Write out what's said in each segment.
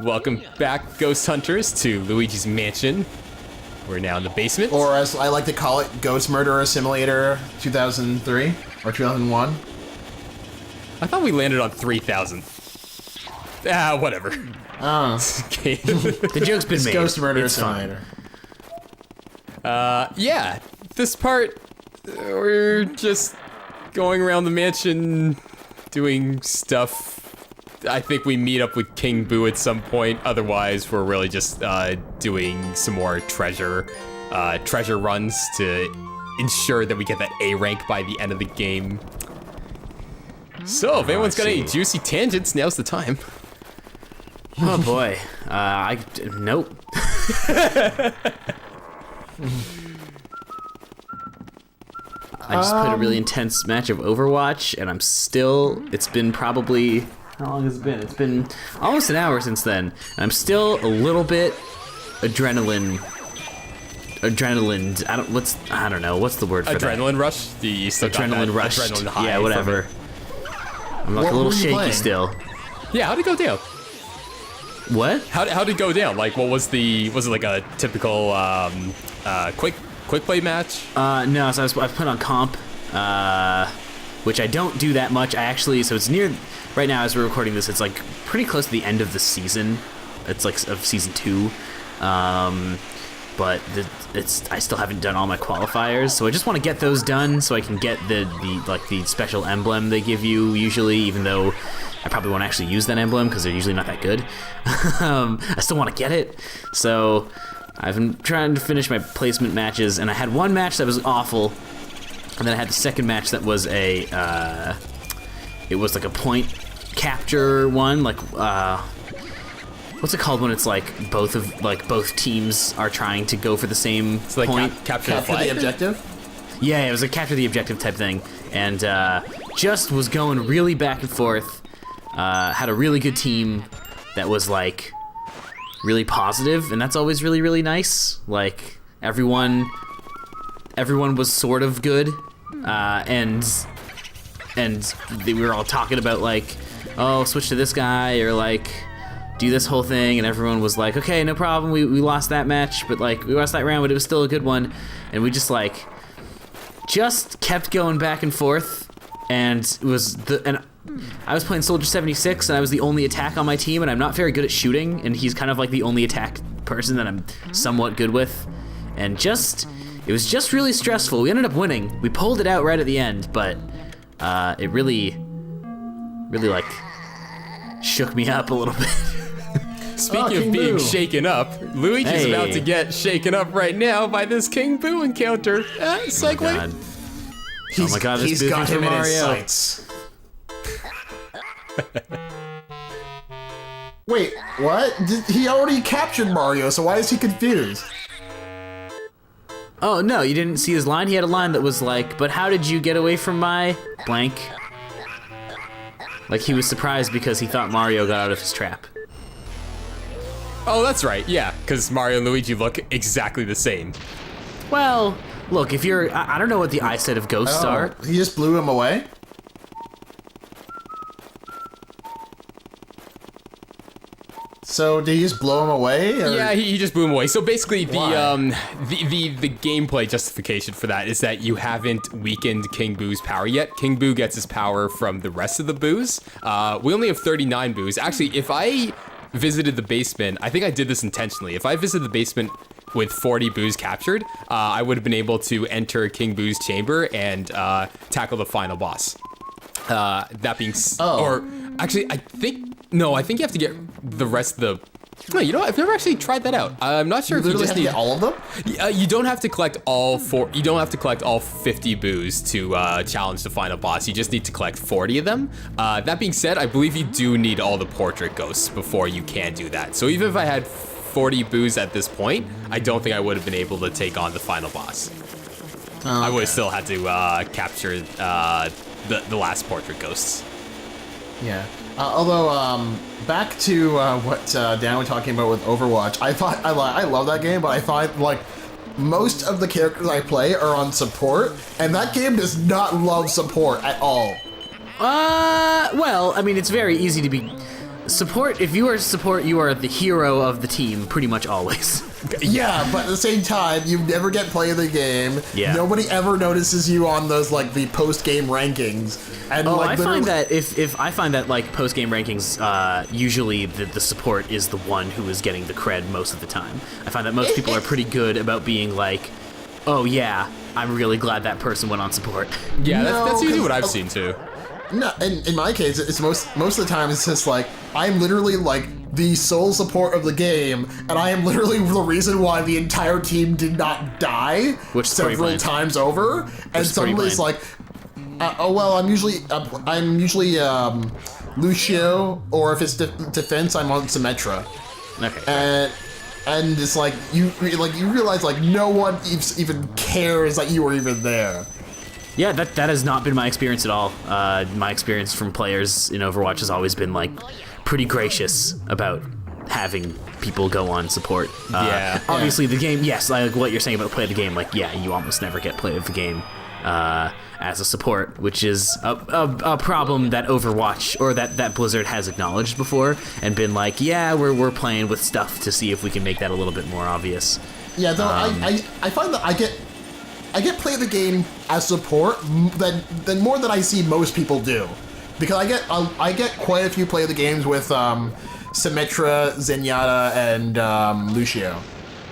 Welcome back, Ghost Hunters, to Luigi's Mansion. We're now in the basement. Or as I like to call it, Ghost Murderer Simulator 2003 or 2001. I thought we landed on 3,000. Ah, whatever. Okay. The joke's been made. Ghost Murderer It's Simulator. Yeah, this part, we're just going around the mansion, doing stuff. I think we meet up with King Boo at some point. Otherwise, we're really just doing some more treasure runs to ensure that we get that A rank by the end of the game. So, if anyone's got any juicy tangents, now's the time. Oh boy. Nope. I just played a really intense match of Overwatch, and it's been probably, how long has it been? It's been almost an hour since then, and I'm still a little bit adrenaline, I don't know, what's the word for Adrenaline that? rush? You still got Adrenaline that rush. adrenaline high Yeah, from whatever. it. I'm like What a little were you shaky playing? still. Yeah, how'd it go down? What? How'd it go down? Like, was it like a typical quick play match? No, so I've put on comp, which I don't do that much. So it's near, right now as we're recording this, it's like pretty close to the end of the season. It's like of season 2. But I still haven't done all my qualifiers, so I just want to get those done so I can get the special emblem they give you usually, even though I probably won't actually use that emblem because they're usually not that good. I still want to get it, so I've been trying to finish my placement matches, and I had one match that was awful, and then I had the second match that was it was like a point capture one, like what's it called when it's like both teams are trying to go for the same point? Capture the flag? The objective? Yeah, it was a capture the objective type thing, and just was going really back and forth. Had a really good team that was like really positive, and that's always really, really nice. Like everyone was sort of good, and we were all talking about like, oh, switch to this guy, or like do this whole thing, and everyone was like, okay, no problem, we lost that match, but like we lost that round, but it was still a good one, and we just kept going back and forth, and I was playing Soldier 76, and I was the only attack on my team, and I'm not very good at shooting, and he's kind of like the only attack person that I'm somewhat good with, and it was just really stressful. We ended up winning. We pulled it out right at the end, but it really like shook me up a little bit. Speaking of being shaken up, Luigi's about to get shaken up right now by this King Boo encounter. Segue. Oh my god, He's this got him in his Mario. sights. Wait, what? He already captured Mario, so why is he confused? Oh no, you didn't see his line? He had a line that was like, but how did you get away from my blank? Like he was surprised because he thought Mario got out of his trap. Oh, that's right, yeah, because Mario and Luigi look exactly the same. Well, look, if you're, I don't know what the eyesight of ghosts are. He just blew him away? So did he just blow him away? Or? Yeah, he just blew him away. So basically, the Why? gameplay justification for that is that you haven't weakened King Boo's power yet. King Boo gets his power from the rest of the Boos. We only have 39 Boos. Actually, if I visited the basement, I think I did this intentionally. If I visited the basement with 40 Boos captured, I would have been able to enter King Boo's chamber and tackle the final boss. That being or actually, I think you have to get the rest of the. No, you know what? I've never actually tried that out. I'm not sure if you just need get all of them. You don't have to collect all You don't have to collect all 50 Boos to challenge the final boss. You just need to collect 40 of them. That being said, I believe you do need all the portrait ghosts before you can do that. So even if I had 40 Boos at this point, I don't think I would have been able to take on the final boss. I would have still had to capture the last portrait ghosts. Yeah. Although, back to what Dan was talking about with Overwatch, I love that game, but I thought like most of the characters I play are on support, and that game does not love support at all. Well, I mean, it's very easy to be. support. If you are support, you are the hero of the team pretty much always. Yeah, but at the same time, you never get play of the game. Yeah. Nobody ever notices you on those like the post-game rankings. And Oh, like, I find that if I find that like post game rankings, usually the support is the one who is getting the cred most of the time. I find that most people are pretty good about being like, oh yeah, I'm really glad that person went on support. Yeah, No, that's usually 'cause- what I've seen too. No, in my case, it's most of the time it's just like I'm literally like the sole support of the game, and I am literally the reason why the entire team did not die Which is pretty several bland. times over. And is pretty suddenly it's like, oh well, I'm usually Lucio, or if it's defense, I'm on Symmetra. Okay. And it's like you realize like no one even cares that you were even there. Yeah, that has not been my experience at all. My experience from players in Overwatch has always been like pretty gracious about having people go on support. Yeah. Obviously, the game. Yes, like what you're saying about play of the game. Like, yeah, you almost never get play of the game as a support, which is a problem that Overwatch or that Blizzard has acknowledged before and been like, yeah, we're playing with stuff to see if we can make that a little bit more obvious. Yeah, though I find that I get play of the game as support than more than I see most people do, because I get quite a few play of the games with Symmetra, Zenyatta, and Lucio.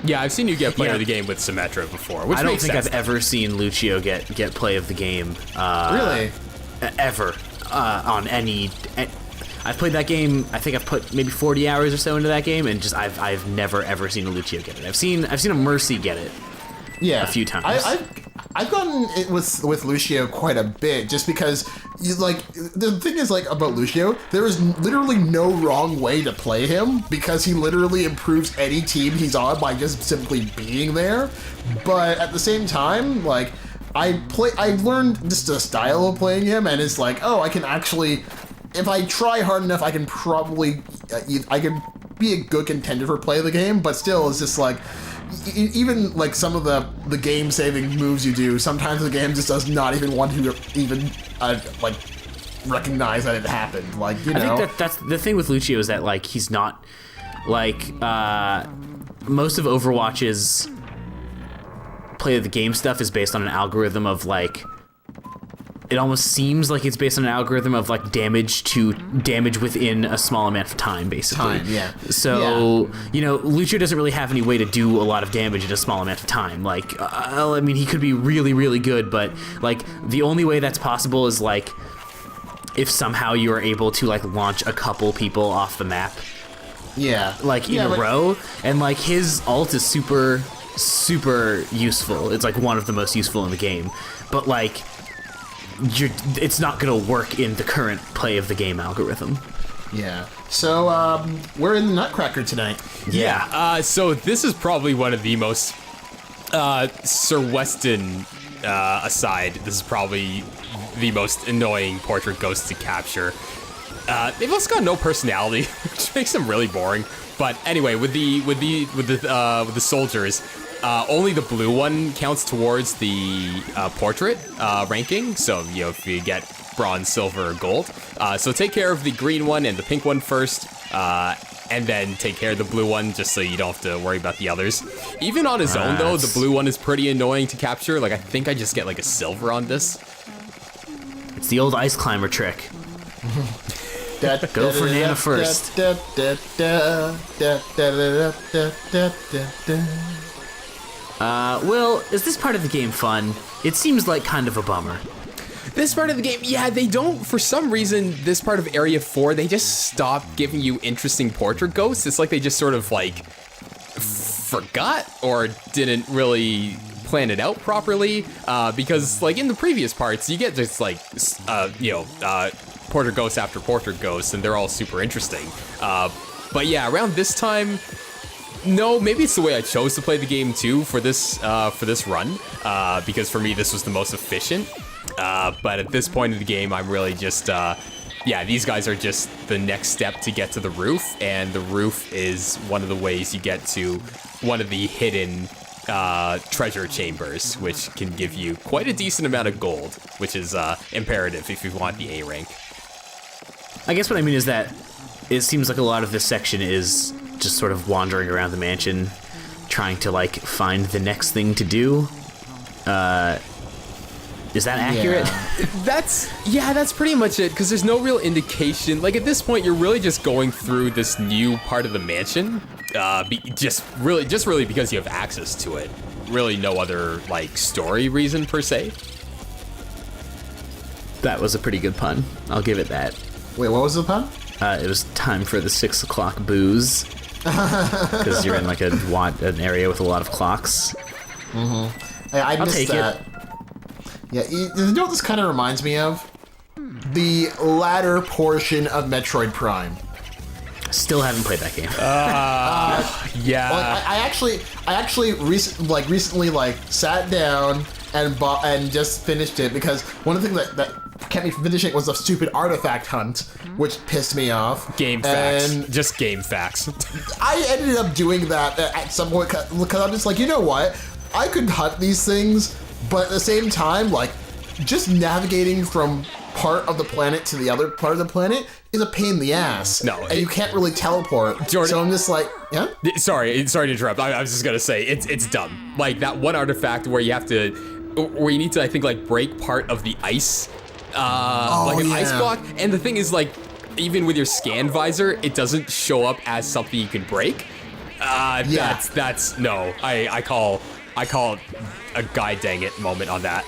Yeah, I've seen you get player Yeah. of the game with Symmetra before, which I don't makes think sense. I've ever seen Lucio get play of the game. Really? Ever on any. I've played that game. I think I've put maybe 40 hours or so into that game, and just I've never ever seen a Lucio get it. I've seen a Mercy get it. Yeah, A few times. I've gotten it with Lucio quite a bit, just because you like the thing is like about Lucio, there is literally no wrong way to play him because he literally improves any team he's on by just simply being there. But at the same time, like I've learned just the style of playing him, and it's like, oh, I can actually, if I try hard enough, I can probably I can be a good contender for play of the game. But still, it's just like, even like some of the game saving moves you do, sometimes the game just does not even want to even like recognize that it happened. Like, you know, I think that's the thing with Lucio is that like he's not like most of Overwatch's play of the game stuff is based on an algorithm of like, it almost seems like it's based on an algorithm of like damage within a small amount of time, basically. So, you know, Lucio doesn't really have any way to do a lot of damage in a small amount of time. Like, I mean, he could be really, really good, but like the only way that's possible is like if somehow you are able to like launch a couple people off the map, like in a row, and like his ult is super useful. It's like one of the most useful in the game, but like, it's not gonna work in the current play of the game algorithm. Yeah. So we're in the Nutcracker tonight. So this is probably one of the most Sir Weston aside. This is probably the most annoying portrait ghost to capture. They've also got no personality, which makes them really boring. But anyway, with the soldiers. Only the blue one counts towards the portrait ranking. So, you know, if you get bronze, silver, or gold. So take care of the green one and the pink one first, and then take care of the blue one just so you don't have to worry about the others. Even on his own, though, the blue one is pretty annoying to capture. Like, I think I just get like a silver on this. It's the old ice climber trick. Go for Nana first. Will, is this part of the game fun? It seems like kind of a bummer. This part of the game, yeah, they don't, for some reason, this part of Area 4, they just stopped giving you interesting portrait ghosts. It's like they just sort of, like, forgot or didn't really plan it out properly, because, like, in the previous parts, you get just, like, portrait ghosts after portrait ghosts, and they're all super interesting. But yeah, around this time, no, maybe it's the way I chose to play the game too for this run, because for me this was the most efficient. But at this point in the game, I'm really just, these guys are just the next step to get to the roof, and the roof is one of the ways you get to one of the hidden treasure chambers, which can give you quite a decent amount of gold, which is imperative if you want the A rank. I guess what I mean is that it seems like a lot of this section is just sort of wandering around the mansion, trying to like find the next thing to do. Is that accurate? That's pretty much it, because there's no real indication. Like, at this point, you're really just going through this new part of the mansion, just really because you have access to it. Really no other, like, story reason, per se. That was a pretty good pun. I'll give it that. Wait, what was the pun? It was time for the 6 o'clock booze. Because you're in, like, an area with a lot of clocks. Mm-hmm. I missed that. Yeah, you know what this kind of reminds me of? The latter portion of Metroid Prime. Still haven't played that game. Yeah. Like, I actually recently sat down and just finished it, because one of the things that kept me from finishing it was the stupid artifact hunt, which pissed me off. Game facts. Just game facts. I ended up doing that at some point because I'm just like, you know what? I could hunt these things, but at the same time, like, just navigating from part of the planet to the other part of the planet is a pain in the ass. No, and you can't really teleport. Jordan, so I'm just like, yeah. Sorry to interrupt. I was just gonna say it's dumb. Like that one artifact where you need to, I think, like break part of the ice, ice block. And the thing is, like, even with your scan visor, it doesn't show up as something you can break. That's no. I call a guy dang it moment on that.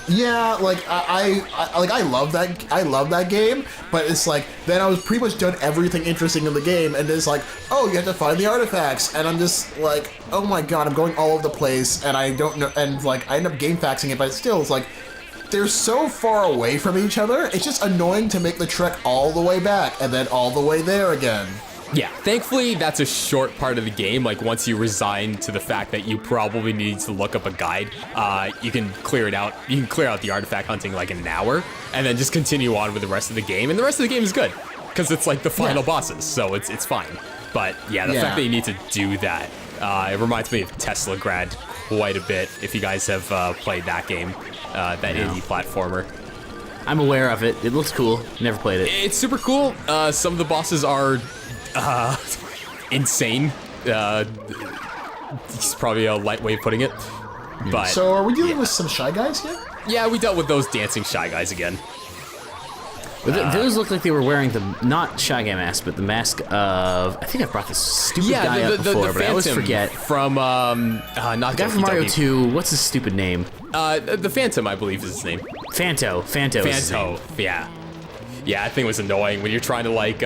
Yeah, like I love that game, but it's like then I was pretty much done everything interesting in the game, and it's like, oh, you have to find the artifacts, and I'm just like, oh my god, I'm going all over the place, and I don't know, and like I end up game faxing it, but still, it's like they're so far away from each other. It's just annoying to make the trek all the way back and then all the way there again. Yeah, thankfully that's a short part of the game. Like once you resign to the fact that you probably need to look up a guide, you can clear it out. You can clear out the artifact hunting like in an hour, and then just continue on with the rest of the game. And the rest of the game is good because it's like the final bosses, so it's fine. But yeah, the fact that you need to do that, it reminds me of Tesla Grad quite a bit. If you guys have played that game, that indie platformer. I'm aware of it. It looks cool. Never played it. It's super cool. Some of the bosses are insane. It's probably a light way of putting it. But so are we dealing with some Shy Guys here? Yeah, we dealt with those dancing Shy Guys again. But those look like they were wearing the, not Shy Guy mask, but the mask of, I think I've brought this stupid guy up before, but I always forget. From, not the guy from Mario 2, what's his stupid name? The Phantom, I believe, is his name. Phanto is his name. Yeah. Yeah, I think it was annoying when you're trying to, like,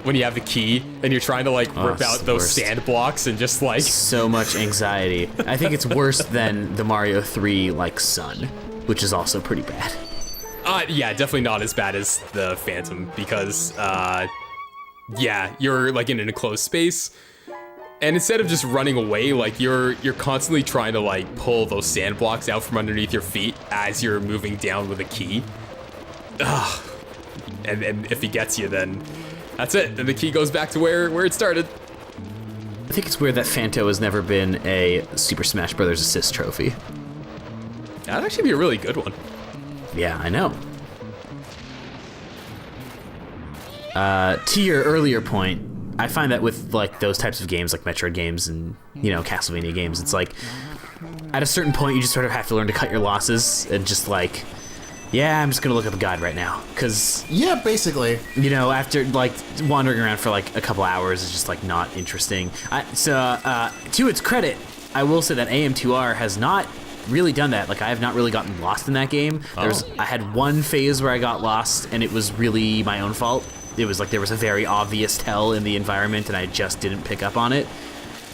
when you have the key, and you're trying to, like, rip out those sand blocks and just, like... So much anxiety. I think it's worse than the Mario 3, like, Sun, which is also pretty bad. Yeah, definitely not as bad as the Phantom, because, yeah, you're, like, in an enclosed space, and instead of just running away, like, you're constantly trying to, like, pull those sand blocks out from underneath your feet as you're moving down with a key. Ugh. And if he gets you, then that's it. Then the key goes back to where it started. I think it's weird that Phanto has never been a Super Smash Bros. Assist trophy. That'd actually be a really good one. Yeah, I know. To your earlier point, I find that with like those types of games, like Metroid games and, you know, Castlevania games, it's like at a certain point you just sort of have to learn to cut your losses and just like, yeah, I'm just gonna look up a guide right now, because... Yeah, basically. You know, after, like, wandering around for, like, a couple hours is just, like, not interesting. To its credit, I will say that AM2R has not really done that. Like, I have not really gotten lost in that game. I had one phase where I got lost, and it was really my own fault. It was, like, there was a very obvious tell in the environment, and I just didn't pick up on it.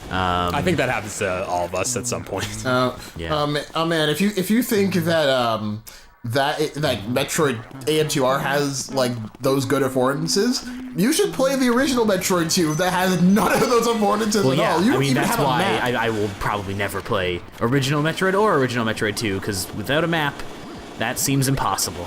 I think that happens to all of us at some point. Yeah. Oh, man, if you think that, that Metroid AM2R has like those good affordances, you should play the original Metroid 2 that has none of those affordances at all. You I mean, even that's have a why map. I will probably never play original Metroid or original Metroid 2, because without a map, that seems impossible.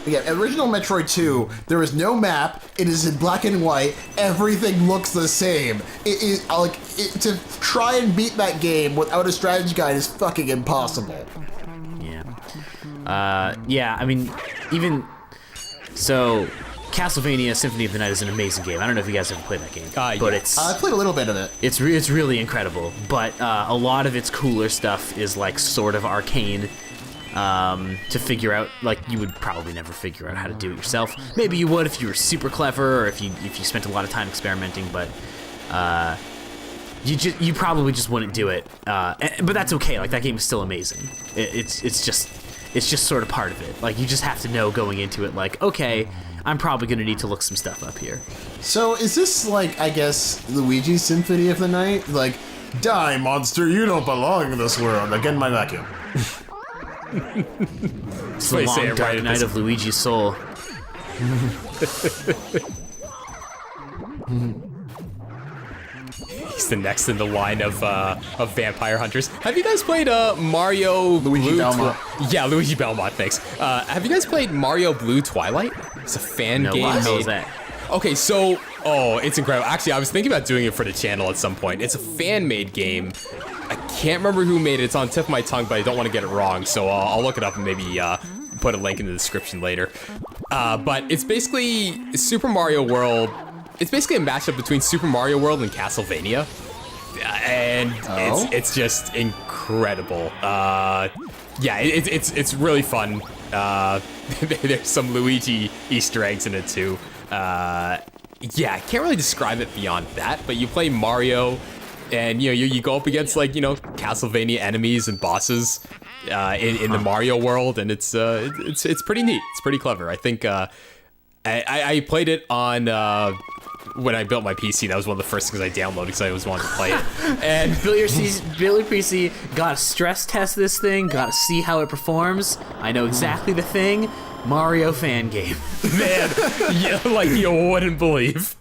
Yeah, original Metroid 2, there is no map, it is in black and white, everything looks the same. To try and beat that game without a strategy guide is fucking impossible. Yeah, I mean, even so, Castlevania Symphony of the Night is an amazing game. I don't know if you guys ever played that game, but yeah. it's I played a little bit of it. it's really incredible. But a lot of its cooler stuff is like sort of arcane. To figure out, like, you would probably never figure out how to do it yourself. Maybe you would if you were super clever, or if you spent a lot of time experimenting, but you probably just wouldn't do it. But that's okay. Like, that game is still amazing. It's just sort of part of it. Like, you just have to know going into it, like, okay, I'm probably gonna need to look some stuff up here. So is this like, I guess, Luigi's Symphony of the Night? Like, die, monster! You don't belong in this world. Again, my vacuum. It's the long, dark night of Luigi's soul. He's the next in the line of vampire hunters. Have you guys played Mario Luigi Blue? Belmont. Yeah, Luigi Belmont. Thanks. Have you guys played Mario Blue Twilight? It's a fan game What the hell made. is that? Okay, so it's incredible. Actually, I was thinking about doing it for the channel at some point. It's a fan-made game. I can't remember who made it. It's on the tip of my tongue, but I don't want to get it wrong. So I'll look it up and maybe put a link in the description later. But it's basically Super Mario World. It's basically a mashup between Super Mario World and Castlevania, and it's just incredible. Yeah, it's really fun. There's some Luigi Easter eggs in it too. Yeah, I can't really describe it beyond that. But you play Mario, and you go up against, like, Castlevania enemies and bosses in the Mario world, and it's pretty neat. It's pretty clever. I think I played it on. When I built my PC, that was one of the first things I downloaded because I always wanted to play it. And Build your PC, gotta stress test this thing, gotta see how it performs. I know exactly the thing. Mario fan game. man, yeah, like you wouldn't believe.